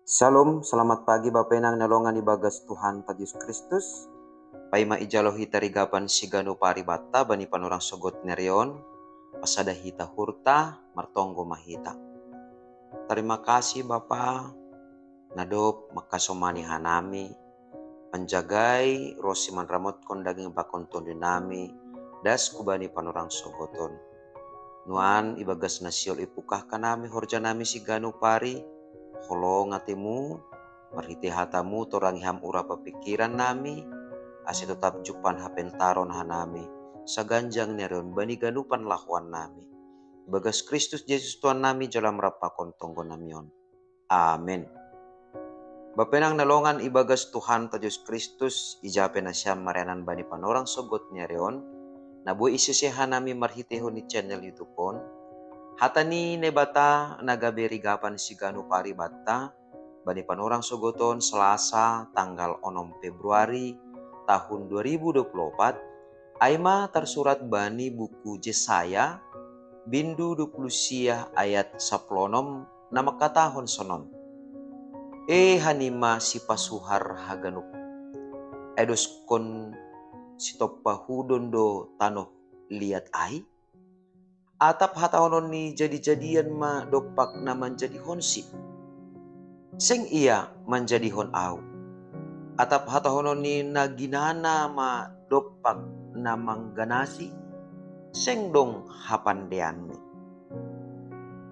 Shalom, selamat pagi Bapak Enang nalongan ibagas Tuhan ta Yesus Kristus. Paima ijalohi tarigapan sigano paribata bani panurang sogot nerion, pasada hita hurta, martonggo mahita. Terima kasih Bapa, nadop makasomani hanami, penjagai rosi manramot kondaging bakon tondo nami, das kubani panurang sogoton. Nuan ibagas nasiol ipukah kanami horja nami sigano pari, holong atimu, marhiti hatamu torang ham ura papikiran nami, ase tetap jupan hapentaron hanami, saganjang nerion bani ganupan lahuan nami. Bagas Kristus Yesus Tuhan nami jalam rapakon tonggo namion. Amin. Bapenang nalongan ibagas Tuhan ta Yesus Kristus, ijape na siyam marianan bani panorang sogot nerion, nabu isisehan nami marhitehon ni channel YouTube pon. Hatani nebata nagaberigapan sigano paribata bani panorang sogoton Selasa tanggal 6 Februari tahun 2024 aima tersurat bani buku Yesaya bindu 20 siah ayat 10 nama katahon sonon hanima si pasuhar haganup edos kon sitoppa hudondo tanoh liat ai atap hatahonon ni jadi-jadian ma dopak na menjadi honsi. Seng ia menjadi hon au. Atap hatahonon ni naginana ma dopak na mangganasi. Seng dong hapandean ni.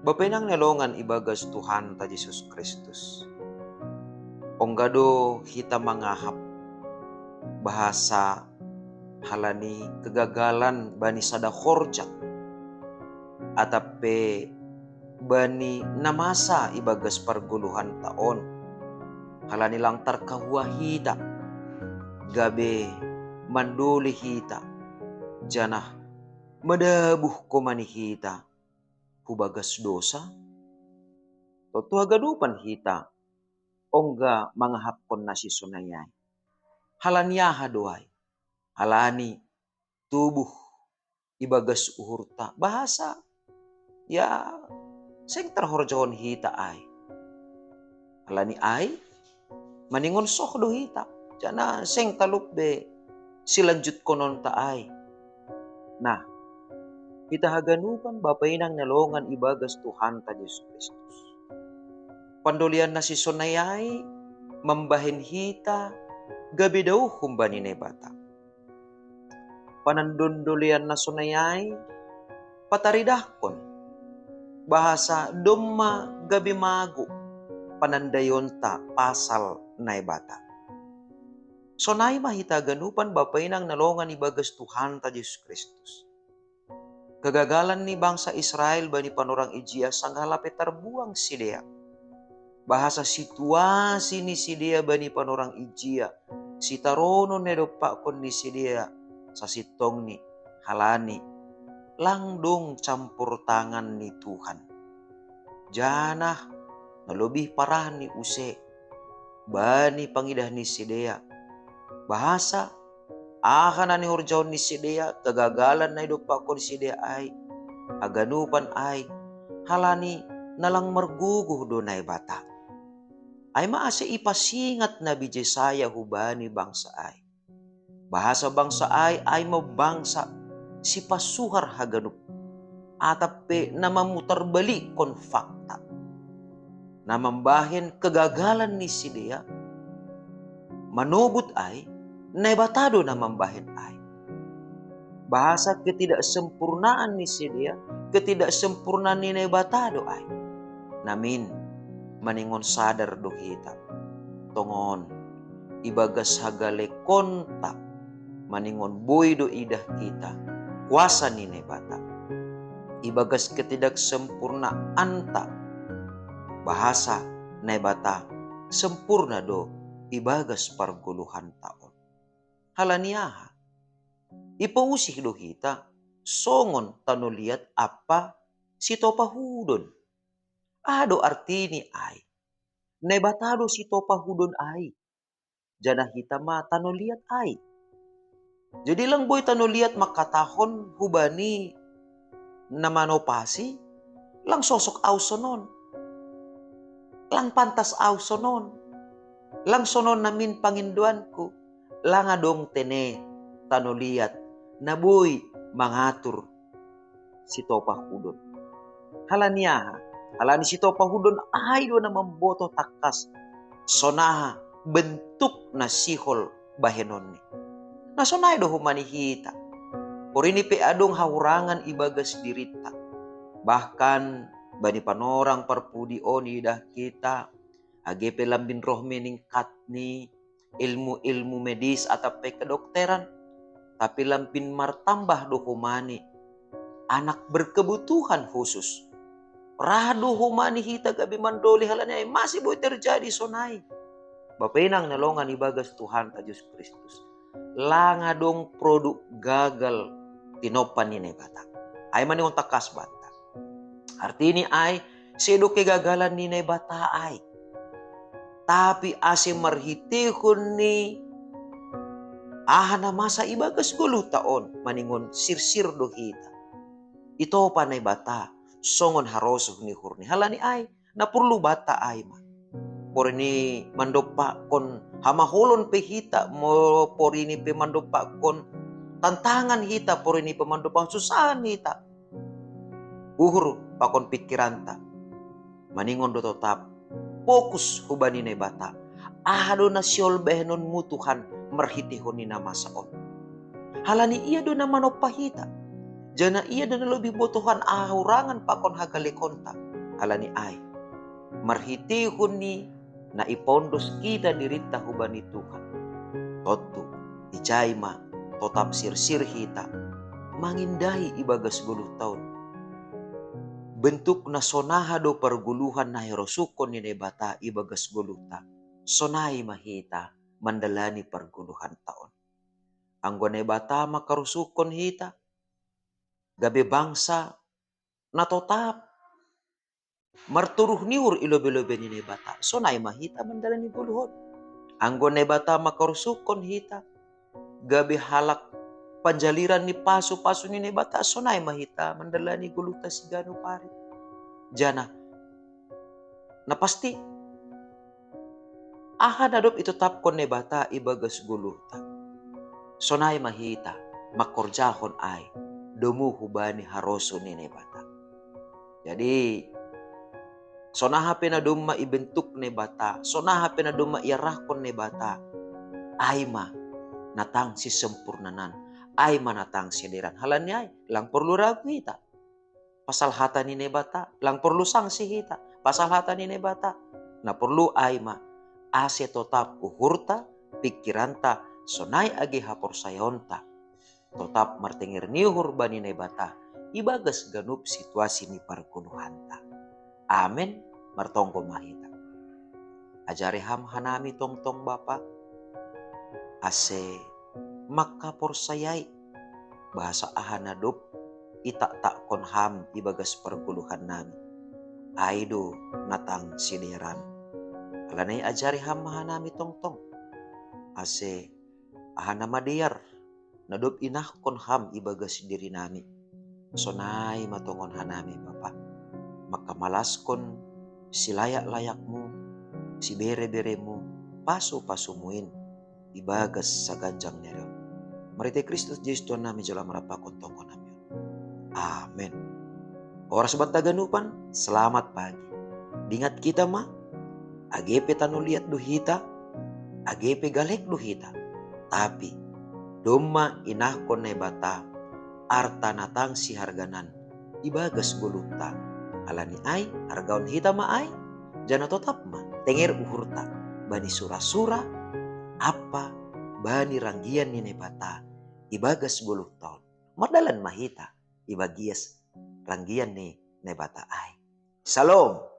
Bapenang nelongan ibagas Tuhan ta Yesus Kristus. Onggado hita mangahap bahasa halani kegagalan bani sada horjat. Atape bani namasa ibagas perguluhan taon halani lang tarkahua hita gabe manduli hita janah madabuh komani hita hubagas dosa totu agadupan hita ongga mangahapkon nasi sunayay halani doay halani tubuh ibagas uhurta bahasa ya seng terhorjohon hita ay. Halani ay maningon sok do hita. Jana seng talup be silanjut konon ta ay. Nah, kita haganupan Bapa Inang nalongan ibagas Tuhan ta Yesus Kristus. Pandolian na si sonayay mambahin hita gabi daw humbani nebata. Panandondolian na sonayay pataridahkon bahasa domma gabi mago panandayon ta pasal naibata. Sonay mahita ganupan Bapa Inang nalongan ibagas Tuhan ta Yesus Kristus. Kegagalan ni bangsa Israel bani panorang ijia sanggalape terbuang sidea. Bahasa situasi ni sidea bani panorang ijia sitarono nedopak kon ni sidea sa sitong ni halani langdong campur tangan ni Tuhan. Janah nalobih parah ni use bani pangidah ni sidea. Bahasa akan ni horjaon ni sidea kegagalan na idopakon sidea ay aganupan ay halani nalang marguguh do na bata. Ay maase ipasingat na Yesaya hubani bangsa ay. Bahasa bangsa ay mabangsa si pasuhar haganup atape na mamutar bali kon fakta na mambahin kegagalan ni sidea manubut ay naibatado na mambahin ay bahasa ketidaksempurnaan ni sidea ketidaksempurnaan ni naibatado ay namin maningon sadar do hita tongon ibagas hagale konta maningon boy do idah kita kuasa ni nebata ibagas ketidaksempurnaan ta bahasa nebata sempurna do ibagas parguluhan taon halaniaha ipausih do hita songon tanu liat apa si topahudon ado artini ay nebata do si topahudon ay jana hita ma tanu liat ay. Jadi lang boy tanu liat makatahon hubani na manopasi lang sosok ausonon. lang pantas aw sonon. Lang sonon namin Panginduanku, lang adong tene tanuliat, nabuy mangatur si topahudon. Halaniya, halani si topahudon ay do na mamboto takas, sonaha bentuk na sihol bahenon ni. Nasonay do humanihita, porini pe adong haurangan ibagas dirita, bahkan bani panorang parpudi oni dah kita, agepe lambin roh meningkat ni ilmu-ilmu medis atau pe kedokteran, tapi lampin martambah do humani, anak berkebutuhan khusus. Rado humani hita gabi mandoli halanya masih boleh terjadi sonai. Bapenang nalongan ibagas Tuhan ta Yesus Kristus. Langa dong produk gagal tinopan ni bata. Ay maniong takas bata. Arti ni ay sedo kegagalan ni bata ay. Tapi ase marhitihon ni na masa ibagas 10 taon maningon sirsir do hita. Ito pa na bata. Songon harosuh ni hurni halani ay na perlu bata ay ma por ini mandopa kon hamahulon pe hita mo por ini pe mandopa kon tantangan hita por ini pe mandopa susahan hita uhur pakon pikiranta maningon do tetap fokus hubani ne bata ado na siol behenon mutuhan merhitihon ni nama saon halani iya do na manopa hita. Jana ia dan lebih butuhan ahurangan pakon hagalekonta. Alani ay. Marhitihun ni na ipondos kita dirita hubani Tuhan. Totu, icay ma, totap sir-sir hita. Mangindahi ibagas 10 tahun. Bentuk na sonaha do perguluhan na herosukon ni nebata ibagas 10 ta. Sonai mahita mandalani perguluhan taon. Anggo nebata makarusukon hita. Gabi bangsa na totap marturuh niur ilobe-lobe ni bata sonay mahita mandalani buluhon anggo ne bata makarusukon hita gabi halak panjaliran ni pasu-pasu ni bata sonay mahita mandalani guluta sigano pare jana na pasti nadop itu tapkon ne bata ibagas guluta sonay mahita makorjahon ay domu hubani haroso ni nebata. Jadi sonaha pena doma ibentuk nebata, sonaha pena doma iarahkon nebata. Aima natang si sempurnanan, aima natang si deran. Halanya ay lang perlu ragu hita. Pasal hata ni nebata, lang perlu sanksi hita. Pasal hata ni nebata, na perlu aima ase totap uhurta pikiranta sonai agi hapor sayonta. Tetap martengir niuhur bani nebata ibagas ganup situasi ni parguluhanta. Amin martonggo mahita. Ajari ham hanami tongtong bapa ase makapor sayai bahasa ahanadop itak tak kon ham ibagas parguluhan nami. Aido natang sideran. Alanay ajari ham hanami tongtong ase ahana madiyar nadop inah kon ham ibagas diri nami. Sonay matongon hanami Bapa. Makamalas kon si layak-layakmu, si bere-beremu, paso-pasumuin ibagas sa ganjang nero. Marite Kristus Yesus Tuhan nami jala marapakon tongkon nami. Amen. Oras bantaganupan, selamat pagi. Dingat kita ma, agepe tanuliat duhita, agepe galek duhita. Tapi doma inahkon nebata arta natang si harganan ibagas gulunta alani ay hargaon hita ma ay jana totap ma tenger uhurta bani sura-sura apa bani ranggian ni nebata ibagas guluntaon madalan mahita ibagias ranggian ni nebata ay. Salom.